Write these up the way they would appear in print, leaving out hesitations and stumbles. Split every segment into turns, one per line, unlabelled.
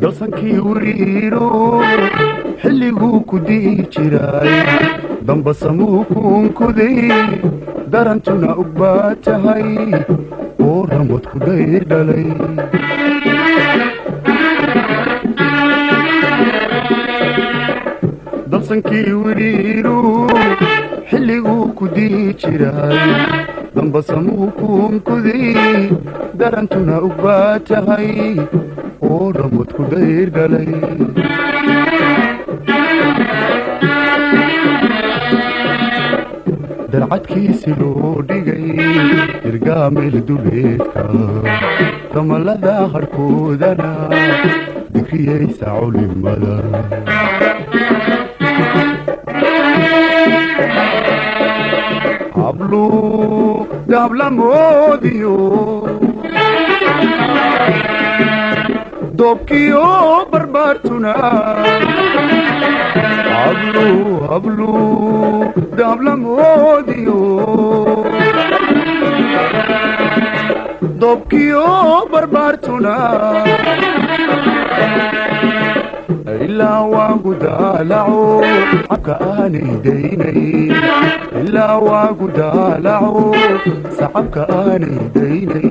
dalsankii wariiro xilliguu ku dii jiray dambasamuu kuunkuday darantuna og baa tahay oo ramad ku dayr dhalay dalsankii wariiro xilliguu ku dii jiray dambasamuu kuunkuday darantuna og baa tahay oo ramad ku dayr dhalay dalcadkiisi loo dhigay irgaamel duleedka damalada harkoodana dikriyaysa culimada hablu dablamoodiyo dobkiyo barbaartuna hablu dablamoodiyo dobkiyo barbaartuna ilaa waagu daalaco cabka aanay daynay ilaa waagu daalaco sacabka aanay daynay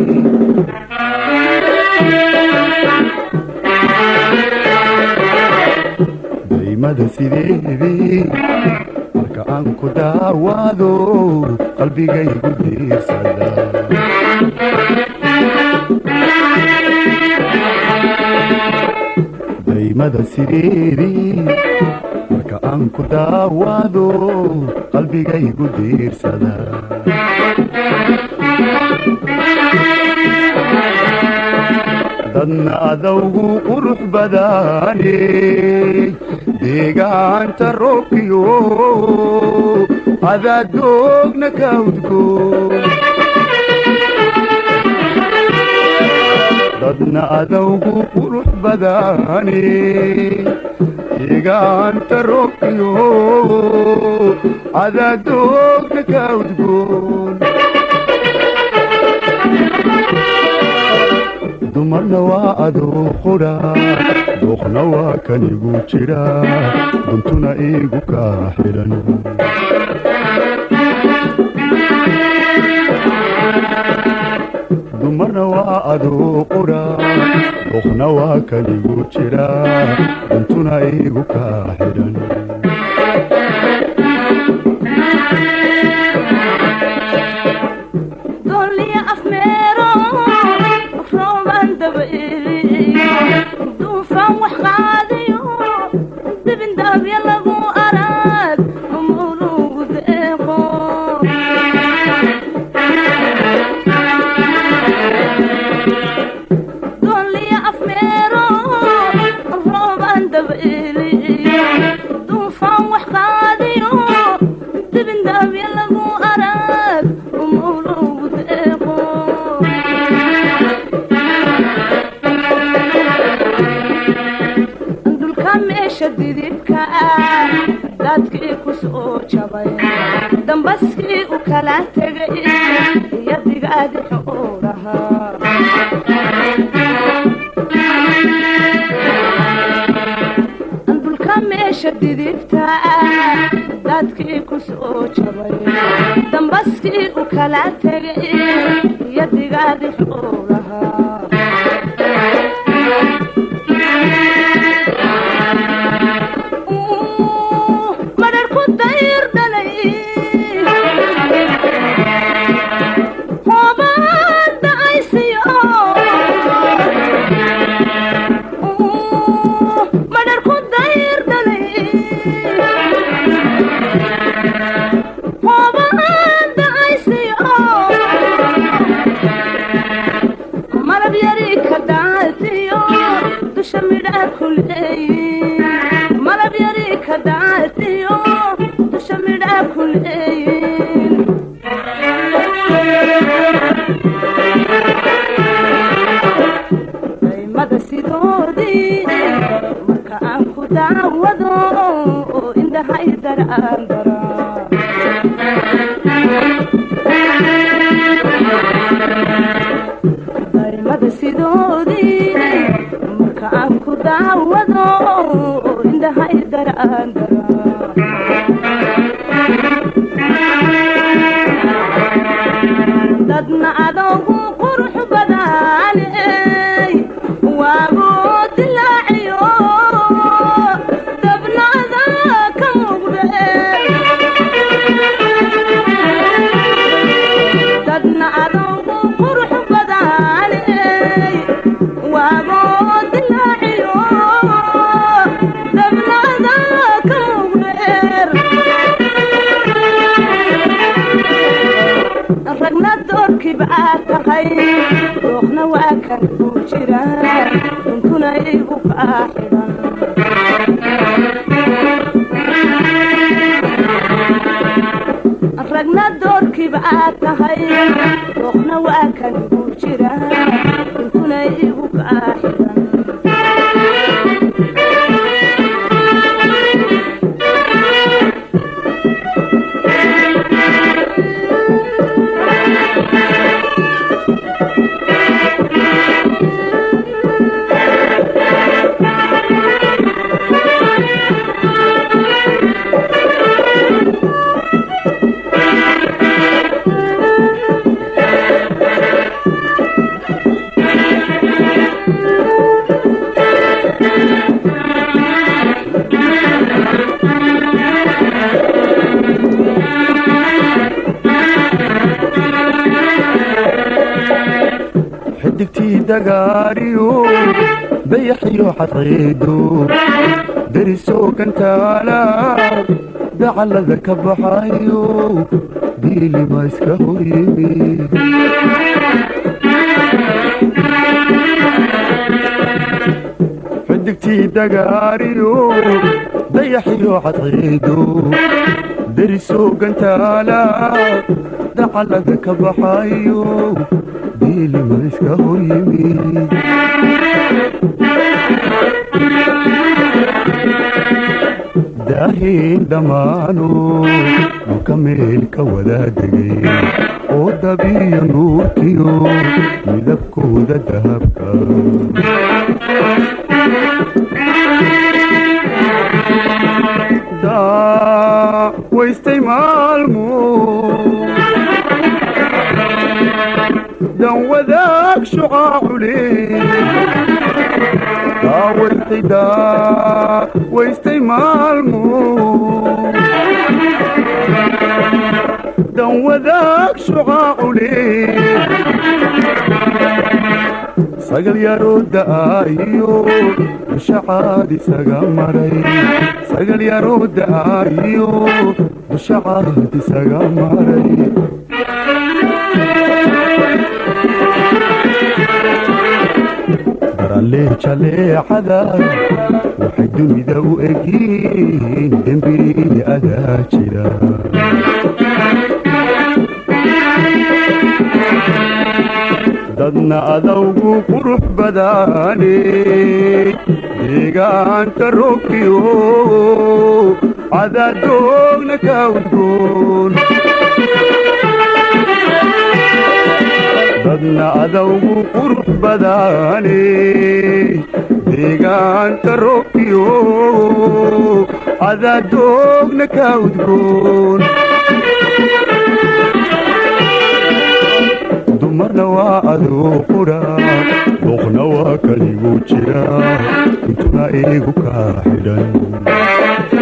daymada sideedii marka aan ku daawaado qalbigaygu diirsada daymada sideedii marka aan ku daawaado qalbigaygu diirsada dadna adawgu qurux badaane deegaanta roobkiyo adaa doogna ka udgoon dadna adawgu qurux badaane deegaanta roobkiyo adaa doogna ka udgoon dumarna waa adoo qudha dooqna waa kan igu jira duntuna igu kaa xidhan dumarna waa adoo qudha dooqna waa kan igu jira duntuna igu kaa xidhan dadkii ku soo jabay dambaskii u kala tegay yadigaadi xoolaha andulka meesha didibta dadkii ku soo jabay dambaskii u kala tegay yadigaadi xoolaha daymada sidoodii marka aan ku
daawado indhaha idaraandara daymada sidoodii marka aan ku daawado indhaha idaraandara dadna adoogu qurux badaaney waagu dilaaciyo dabnada ka muuqde dadna adoogu qurux badaaney waagu dilaaciyo dabnada ka muuqde ragna doorkii baa tahay dooqna waa kan ku jira duntuna igu kaa xidhan ragna doorkii baa tahay dooqna waa kan ku jira duntuna igu kaa xidhan
xidigtii dagaariyo dayaxiyo xadciido derisoo gantaala dacallada ka baxayo diilima iska horyimi xidigtii dagaariyo dayaxiyo xadciido derisoo gantaala dacallada ka baxayo diilima iska horyimi daahiin dhammaano dhulka meel ka wada degay oo dabiyo nuurkiyo midabkooda dahabka waystay maalmo dan wadaag shucaacu waystay maalmo dan wadaag shucaacu sagal yaroo da'aayo dushacaad isaga maray sagal yaroo da'aayo dushacaad isaga maray jaleecada waxay dunida u egyiin dembi adaa jira dadna adawgu qurux badaaney deegaanka roobkiyo cadadoogna ka udgoon dadna adawgu qurux badaaney deegaanka roobkiyo cadadoogna ka udgoon dumarna waa adoo qudha dooqna waa kanigu jira intuna igu kaa xidhan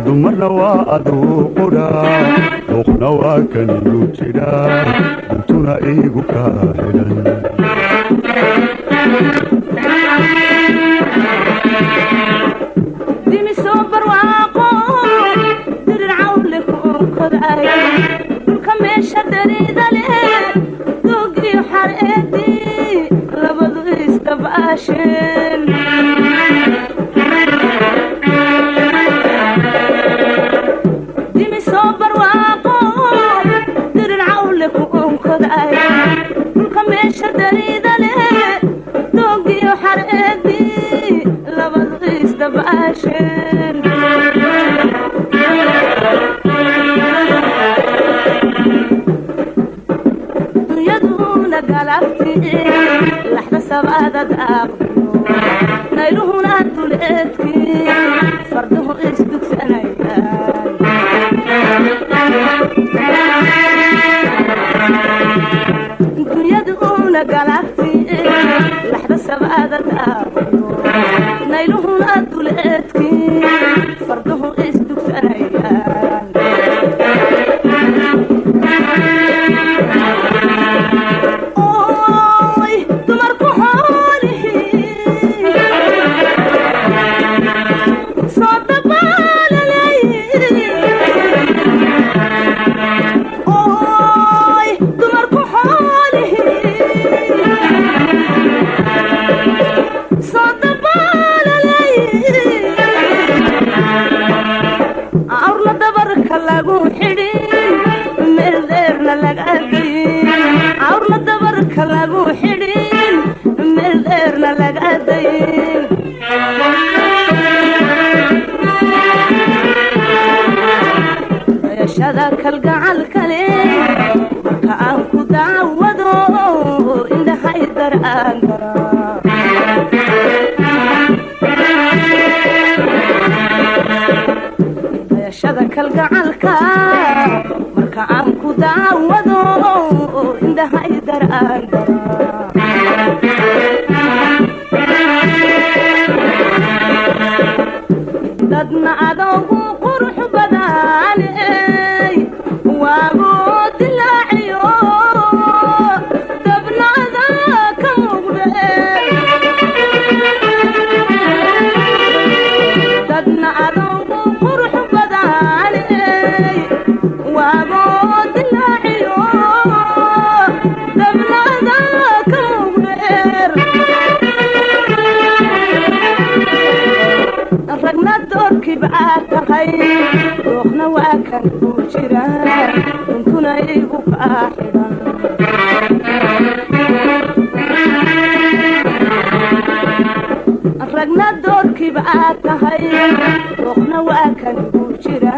dumarna waa adoo qudha dooqna waa kanigu jira intuna igu kaa xidhan
dimisoo barwaaqo dirir cawle ku koday dhulka meesha dariida leh doogiyo xareedii labadu isdabaasheen dimisoo barwaaqo dirir cawle ku koday dhulka meesha dariida leh sabaada daaqdiyo nayluhuna duleedkii farduhu isdugsanayaan dunyadu una galagti laxda sabaada daaqdiyo nayluhuna duleedkii farduhu isdugsanayaan awrla dabarka lagu xidhin meel dheerna laga dayin dayashada kalgacalkale marka aan ku daawado indhahay dar'aan dayashada kalgacalka marka aan ku daawado indhahay dar'aan dadna adoogu qurux badan waagu dilaaciyo dabnaada ka muuqde dadna adoogu qurux badan waagu dilaaciyo dabnaada ka muuqde ragna doorkii baa tahay dooqna waa kan ku jira duntuna igu kaa xidhan ragna doorkii baa tahay dooqna waa kan ku jira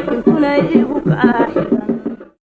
duntuna igu kaa xidhan